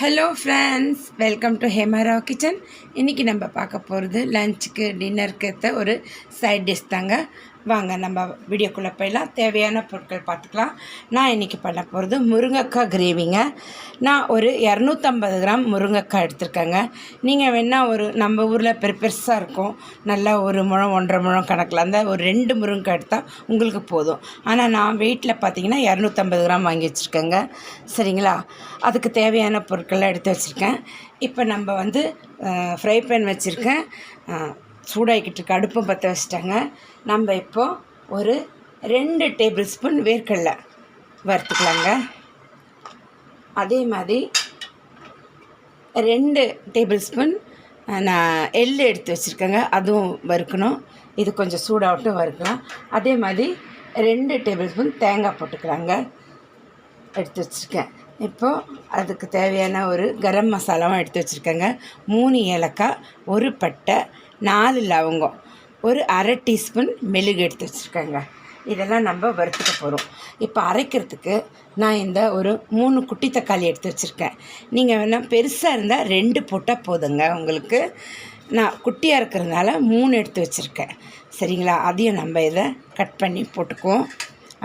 Hello friends, welcome to Hemara kitchen. இன்றைக்கி நம்ம பார்க்க போகிறது லஞ்சுக்கு டின்னருக்கு ஏற்ற ஒரு சைட் டிஷ் தாங்க. வாங்க நம்ம வீடியோக்குள்ளே போயிடலாம். தேவையான பொருட்கள் பார்த்துக்கலாம். நான் இன்றைக்கி பண்ண போகிறது முருங்கைக்காய் கிரேவிங்க. நான் ஒரு 250 கிராம் முருங்கைக்காய் எடுத்திருக்கேங்க. நீங்கள் வேணால் ஒரு நம்ம ஊரில் பெருசாக இருக்கும், நல்லா 1 முழம் 1.5 முழம் கணக்கில் அந்த ஒரு 2 முருங்கைக்காய் எடுத்தால் உங்களுக்கு போதும். ஆனால் நான் வெயிட்டில் பார்த்தீங்கன்னா 250 கிராம் வாங்கி வச்சுருக்கேங்க. சரிங்களா? அதுக்கு தேவையான பொருட்கள்லாம் எடுத்து வச்சுருக்கேன். இப்போ நம்ம ஃப்ரை பேன் வச்சுருக்கேன், சூடாகிக்கிட்டு இருக்கு. அடுப்பும் பற்ற வச்சுட்டாங்க. நம்ம இப்போது ஒரு 2 டேபிள் ஸ்பூன் வேர்க்கடலை வறுத்துக்கலாங்க. அதே மாதிரி 2 டேபிள் ஸ்பூன் நான் எள்ளு எடுத்து வச்சுருக்கேங்க, அதுவும் வறுக்கணும். இது கொஞ்சம் சூடாகட்டும், வறுக்கலாம். அதே மாதிரி 2 டேபிள் ஸ்பூன் தேங்காய் போட்டுக்கலாங்க, எடுத்து வச்சுருக்கேன். இப்போது அதுக்கு தேவையான ஒரு கரம் மசாலாவும் எடுத்து வச்சுருக்கேங்க. 3 ஏலக்காய், 1 பட்டை, 4 லவங்கம், ஒரு 1/2 டீஸ்பூன் மெழுகு எடுத்து வச்சுருக்கேங்க. இதெல்லாம் நம்ம வறுத்துக்க போகிறோம். இப்போ அரைக்கிறதுக்கு நான் இந்த ஒரு 3 குட்டி தக்காளி எடுத்து வச்சுருக்கேன். நீங்கள் வேணால் பெருசாக இருந்தால் 2 போட்டால் போதுங்க உங்களுக்கு. நான் குட்டியாக இருக்கிறதுனால 3 எடுத்து வச்சுருக்கேன். சரிங்களா? அதையும் நம்ம இதை கட் பண்ணி போட்டுக்குவோம்.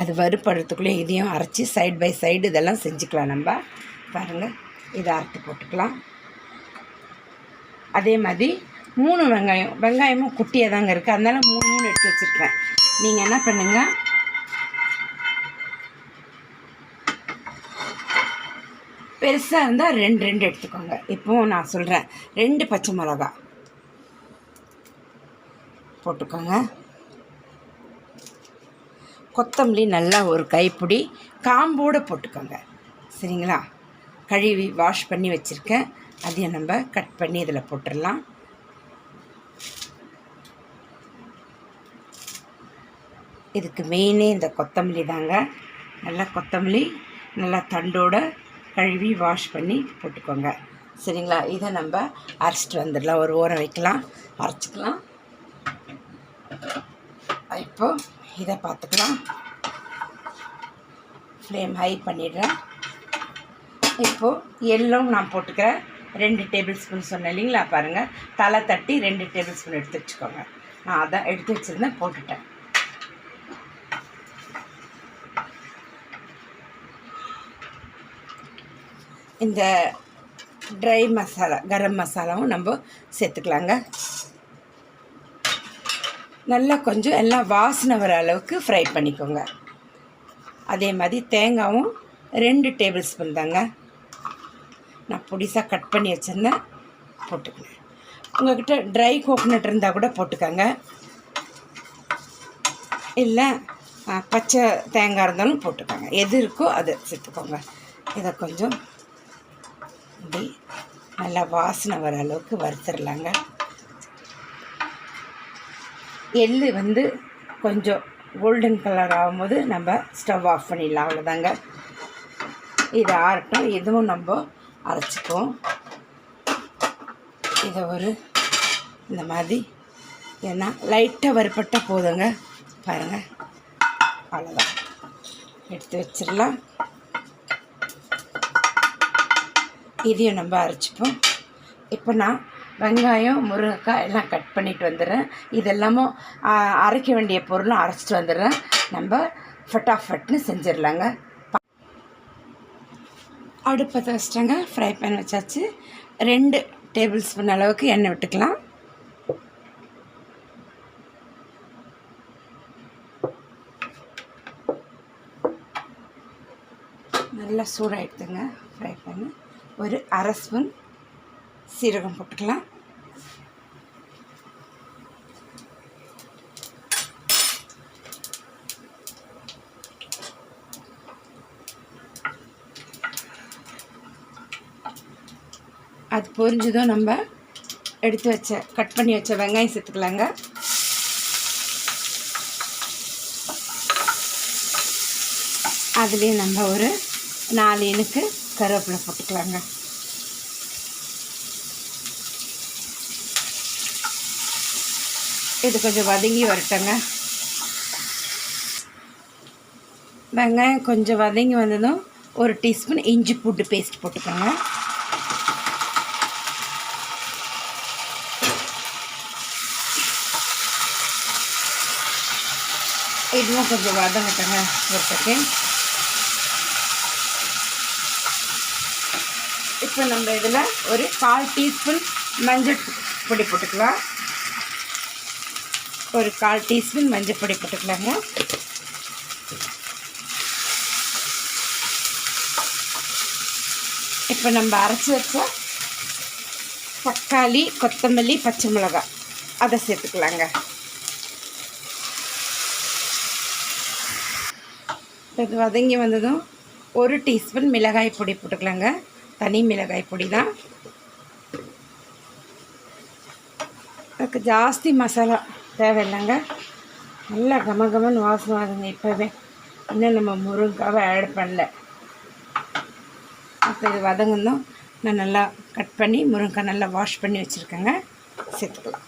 அது வறுப்படுறதுக்குள்ளே இதையும் அரைச்சி சைடு பை சைடு இதெல்லாம் செஞ்சுக்கலாம். நம்ம பாருங்கள், இதை அரைச்சி போட்டுக்கலாம். அதே மாதிரி 3 வெங்காயமும் குட்டியாக தாங்க இருக்குது, அதனால் 3 எடுத்து வச்சுருக்கேன். நீங்கள் என்ன பண்ணுங்கள், பெருசாக இருந்தால் 2 எடுத்துக்கோங்க. இப்போது நான் சொல்கிறேன், 2 பச்சை மிளகா போட்டுக்கோங்க. கொத்தமல்லி நல்லா ஒரு கைப்பிடி காம்போடு போட்டுக்கோங்க. சரிங்களா? கழுவி வாஷ் பண்ணி வச்சுருக்கேன். அதையும் நம்ம கட் பண்ணி இதில் போட்டுடலாம். இதுக்கு மெயினே இந்த கொத்தமல்லி தாங்க. நல்லா கொத்தமல்லி நல்லா தண்டோடு கழுவி வாஷ் பண்ணி போட்டுக்கோங்க. சரிங்களா? இதை நம்ம அரைச்சிட்டு வந்துடலாம். ஒரு ஓரம் வைக்கலாம், அரைச்சிக்கலாம். இப்போது இதை பார்த்துக்கலாம். ஃப்ளேம் ஹை பண்ணிடுறேன். இப்போது எல்லாம் நான் போட்டுக்கிறேன். 2 டேபிள் ஸ்பூன் சொன்னேன் இல்லைங்களா? பாருங்கள், தலை தட்டி 2 டேபிள் ஸ்பூன் எடுத்து வச்சுக்கோங்க. நான் அதான் எடுத்து வச்சுருந்தேன், போட்டுட்டேன். இந்த ட்ரை மசாலா கரம் மசாலாவும் நம்ம சேர்த்துக்கலாங்க. நல்லா கொஞ்சம் எல்லாம் வாசனை வர அளவுக்கு ஃப்ரை பண்ணிக்கோங்க. அதே மாதிரி தேங்காயும் 2 டேபிள் ஸ்பூன் தாங்க. நான் பொடிசாக கட் பண்ணி வச்சுருந்தேன், போட்டுக்கங்க. உங்கள்கிட்ட ட்ரை கோகோனட் இருந்தால் கூட போட்டுக்கோங்க, இல்லை பச்சை தேங்காய் இருந்தாலும் போட்டுக்கோங்க. எது இருக்கோ அதை சேர்த்துக்கோங்க. இதை கொஞ்சம் இப்படி நல்லா வாசனை வர அளவுக்கு வறுத்துடலாங்க. எள்ளு கொஞ்சம் கோல்டன் கலர் ஆகும்போது நம்ம ஸ்டவ் ஆஃப் பண்ணிடலாம். அவ்வளோதாங்க. இதை ஆறட்டும். இதுவும் நம்ம அரைச்சிக்குவோம். இதை இந்த மாதிரி ஏன்னா லைட்டாக வறுப்பட்டால் போதுங்க. பாருங்கள், அவ்வளோதான். எடுத்து வச்சிடலாம். இதையும் நம்ம அரைச்சிப்போம். இப்போ நான் வெங்காயம், முருங்கைக்காய் எல்லாம் கட் பண்ணிட்டு வந்துடுறேன். இதெல்லாமும் அரைக்க வேண்டிய பொருளும் அரைச்சிட்டு வந்துடுறேன். நம்ம ஃபட்டாஃபட்னு செஞ்சிடலாங்க. அடுப்பத்தை வச்சிட்டாங்க. ஃப்ரை பேன் வச்சாச்சு. 2 டேபிள் ஸ்பூன் அளவுக்கு எண்ணெய் விட்டுக்கலாம். நல்லா சூடாகிடுதுங்க ஃப்ரை பேன். ஒரு 1/2 ஸ்பூன் சீரகம் போட்டுக்கலாம். அது பொரிஞ்சதும் நம்ம எடுத்து கட் பண்ணி வச்ச வெங்காயம் சேர்த்துக்கலாங்க. அதுலேயும் நம்ம ஒரு 4 இனுக்கு கருவேப்பிலை போட்டுக்கலாங்க. இது கொஞ்சம் வதங்கி வரட்டுங்க. வெங்காயம் கொஞ்சம் வதங்கி வந்ததும் 1 டீஸ்பூன் இஞ்சி பூண்டு பேஸ்ட் போட்டுக்கோங்க. இதுவும் கொஞ்சம் வதங்கட்டுங்க ஒரு செகண்ட். இப்போ நம்ம இதில் ஒரு 1/4 டீஸ்பூன் மஞ்சள் பொடி போட்டுக்கலாம். ஒரு 1/4 டீஸ்பூன் மஞ்சள் பொடி போட்டுக்கலாங்க. இப்போ நம்ம அரைச்சி வச்ச தக்காளி, கொத்தமல்லி, பச்சை மிளகாய் அதை சேர்த்துக்கலாங்க. இது வதங்கி வந்ததும் 1 டீஸ்பூன் மிளகாய் பொடி போட்டுக்கலாங்க. தனி மிளகாய் பொடி தான். அதுக்கு ஜாஸ்தி மசாலா தேவையில்லைங்க. நல்லா கமகமன்னு வாசம் ஆகுங்க இப்போவே. இன்னும் நம்ம முருங்கைக்காவை ஆட் பண்ணல. அப்போ இது வதங்கணும். நான் நல்லா கட் பண்ணி முருங்கைக்காய் நல்லா வாஷ் பண்ணி வச்சுருக்கேங்க. சேர்த்துக்கலாம்.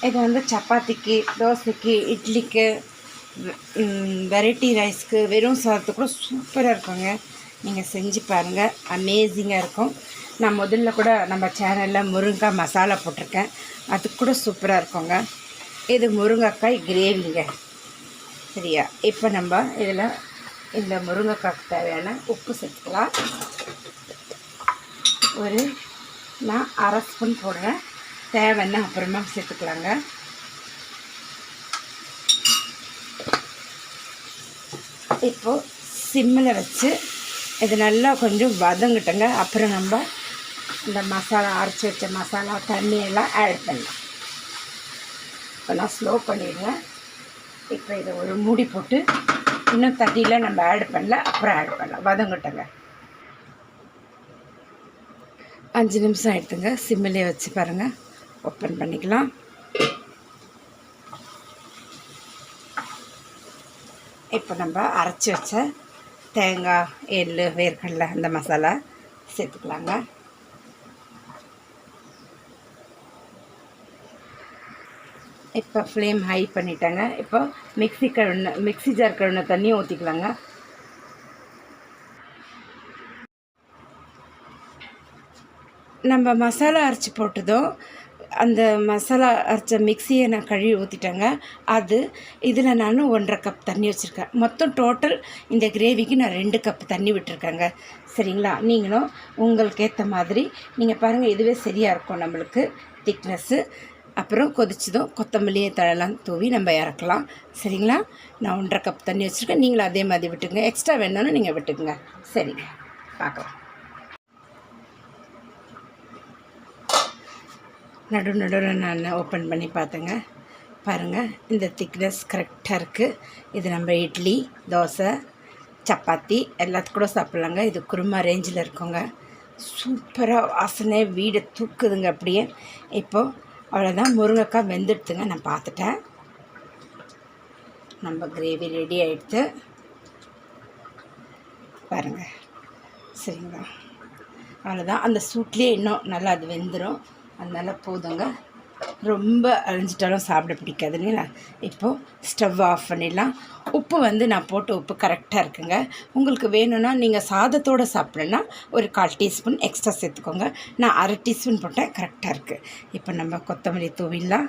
இது வந்து சப்பாத்திக்கு, தோசைக்கு, இட்லிக்கு, வெரைட்டி ரைஸ்க்கு, வெறும் சாதத்துக்கு கூட சூப்பராக இருக்குங்க. நீங்கள் செஞ்சு பாருங்கள், அமேசிங்காக இருக்கும். நான் முதல்ல கூட நம்ம சேனலில் முருங்கைக்காய் மசாலா போட்டிருக்கேன், அது கூட சூப்பராக இருக்குங்க. இது முருங்கைக்காய் கிரேவிங்க. சரியா? இப்போ நம்ம இதில் இந்த முருங்கைக்காய்க்கு தேவையான உப்பு சேர்த்துக்கலாம். நான் 1/2 ஸ்பூன் போடுறேன். தேவைன்னா அப்புறமா சேர்த்துக்கலாங்க. இப்போது சிம்மில் வச்சு இது நல்லா கொஞ்சம் வதங்கிட்டங்க. அப்புறம் நம்ம இந்த மசாலா அரைச்சி வச்ச மசாலா தண்ணியெல்லாம் ஆட் பண்ணலாம். இப்போ நான் ஸ்லோ பண்ணிடுவேன். இப்போ இதை ஒரு மூடி போட்டு இன்னும் தண்ணியில் நம்ம ஆட் பண்ணல, அப்புறம் ஆட் பண்ணலாம். வதங்கிட்டங்க. 5 நிமிஷம் ஆகிடுதுங்க. சிம்மிலே வச்சு பாருங்கள். ஓப்பன் பண்ணிக்கலாம். இப்போ நம்ம அரைச்சி வச்ச தேங்காய், எள்ளு, வேர்க்கடலை அந்த மசாலா சேர்த்துக்கலாங்க. இப்போ ஃப்ளேம் ஹை பண்ணிட்டேங்க. இப்போ மிக்ஸி ஜார் கழுவின தண்ணியும் ஊற்றிக்கலாங்க. நம்ம மசாலா அரைச்சி போட்டதும் அந்த மசாலா அரைச்ச மிக்ஸியை நான் கழுவி ஊற்றிட்டேங்க. இதில் நான் 1.5 கப் தண்ணி வச்சுருக்கேன். மொத்தம் டோட்டல் இந்த கிரேவிக்கு நான் 2 கப் தண்ணி விட்டுருக்கேங்க. சரிங்களா? நீங்களும் உங்களுக்கு ஏற்ற மாதிரி நீங்கள் பாருங்கள். இதுவே சரியாக இருக்கும் நம்மளுக்கு திக்னஸ்ஸு. அப்புறம் கொதிச்சதும் கொத்தமல்லியை தழலாம் தூவி நம்ம இறக்கலாம். சரிங்களா? நான் 1.5 கப் தண்ணி வச்சுருக்கேன். நீங்களும் அதே மாதிரி விட்டுக்குங்க. எக்ஸ்ட்ரா வேணும்னு நீங்கள் விட்டுக்குங்க. சரிங்க, பார்க்கலாம். நடுவில் நான் ஓப்பன் பண்ணி பார்த்தேங்க. பாருங்கள், இந்த திக்னஸ் கரெக்டாக இருக்குது. இது நம்ம இட்லி, தோசை, சப்பாத்தி எல்லாத்துக்கூட சாப்பிட்லாங்க. இது குருமா ரேஞ்சில் இருக்குங்க. சூப்பராக வாசனை வீடை தூக்குதுங்க அப்படியே. இப்போது அவ்வளோதான், முருங்கைக்காய் வெந்துடுத்துங்க. நான் பார்த்துட்டேன். நம்ம கிரேவி ரெடி ஆகிடுது பாருங்கள். சரிங்களா? அவ்வளோதான். அந்த சூட்லேயே இன்னும் நல்லா அது வெந்துடும். அதனால் போதுங்க. ரொம்ப அழிஞ்சிட்டாலும் சாப்பிட பிடிக்காதுன்னு இப்போது ஸ்டவ் ஆஃப் பண்ணிடலாம். உப்பு வந்து நான் போட்ட உப்பு கரெக்டாக இருக்குங்க. உங்களுக்கு வேணும்னா நீங்கள் சாதத்தோடு சாப்பிட்லன்னா ஒரு 1/4 டீஸ்பூன் எக்ஸ்ட்ரா சேர்த்துக்கோங்க. நான் 1/2 டீஸ்பூன் போட்டேன், கரெக்டாக இருக்குது. இப்போ நம்ம கொத்தமல்லி தூவிடலாம்.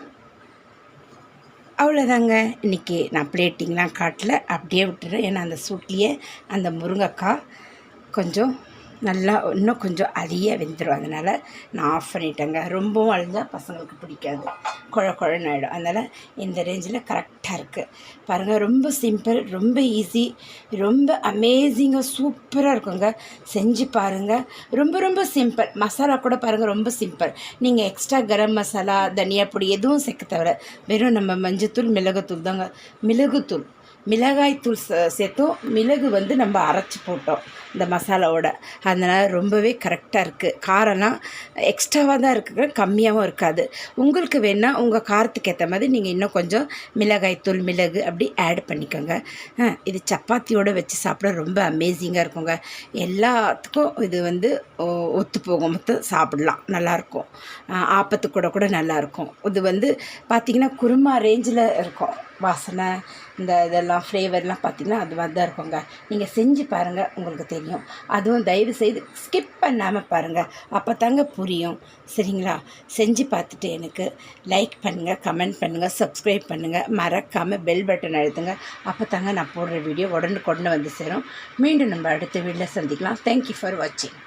அவ்வளோதாங்க. இன்றைக்கி நான் பிளேட்டிங்லாம் காட்டல, அப்படியே விட்டுறேன். ஏன்னா அந்த சூட்லேயே அந்த முருங்கைக்காய் கொஞ்சம் நல்லா இன்னும் கொஞ்சம் அதிக வெந்துடும். அதனால் நான் ஆஃப் பண்ணிட்டேங்க. ரொம்பவும் அழிஞ்சால் பசங்களுக்கு பிடிக்காது, குழன்னு ஆகிடும். அதனால் இந்த ரேஞ்சில் கரெக்டாக இருக்குது பாருங்கள். ரொம்ப சிம்பிள், ரொம்ப ஈஸி, ரொம்ப அமேசிங்காக சூப்பராக இருக்குங்க. செஞ்சு பாருங்கள். ரொம்ப ரொம்ப சிம்பிள். மசாலா கூட பாருங்கள், ரொம்ப சிம்பிள். நீங்கள் எக்ஸ்ட்ரா கரம் மசாலா, தனியா பொடி எதுவும் சேர்க்க தவிர வெறும் நம்ம மஞ்சத்தூள், மிளகுத்தூள் தாங்க. மிளகாய்த்தூள் சேர்த்தோம். மிளகு வந்து நம்ம அரைச்சி போட்டோம் இந்த மசாலாவோட. அதனால் ரொம்பவே கரெக்டாக இருக்குது. காரம்லாம் எக்ஸ்ட்ராவாக தான் இருக்குங்க, கம்மியாகவும் இருக்காது. உங்களுக்கு வேணால் உங்கள் காரத்துக்கு ஏற்ற மாதிரி நீங்கள் இன்னும் கொஞ்சம் மிளகாய்த்தூள், மிளகு அப்படி ஆட் பண்ணிக்கோங்க. இது சப்பாத்தியோடு வச்சு சாப்பிட ரொம்ப அமேசிங்காக இருக்குங்க. எல்லாத்துக்கும் இது வந்து ஒத்து போகும், மொத்தம் சாப்பிடலாம், நல்லாயிருக்கும். ஆப்பத்துக்கூட நல்லாயிருக்கும். இது வந்து பார்த்திங்கன்னா குருமா ரேஞ்சில் இருக்கும். வாசனை இந்த இதெல்லாம் ஃப்ளேவர்லாம் பார்த்திங்கன்னா அது மாதிரி தான் இருக்குங்க. நீங்கள் செஞ்சு பாருங்கள், உங்களுக்கு தெரியும். அதுவும் தயவு செய்து ஸ்கிப் பண்ணாமல் பாருங்கள், அப்போ தாங்க புரியும். சரிங்களா? செஞ்சு பார்த்துட்டு எனக்கு லைக் பண்ணுங்கள், கமெண்ட் பண்ணுங்கள், சப்ஸ்கிரைப் பண்ணுங்கள், மறக்காமல் பெல் பட்டன் அழுத்துங்க. அப்போ தாங்க நான் போடுற வீடியோ உடனுக்குடனே வந்து சேரும். மீண்டும் நம்ம அடுத்த வீடியோவில் சந்திக்கலாம். தேங்க்யூ ஃபார் வாட்சிங்.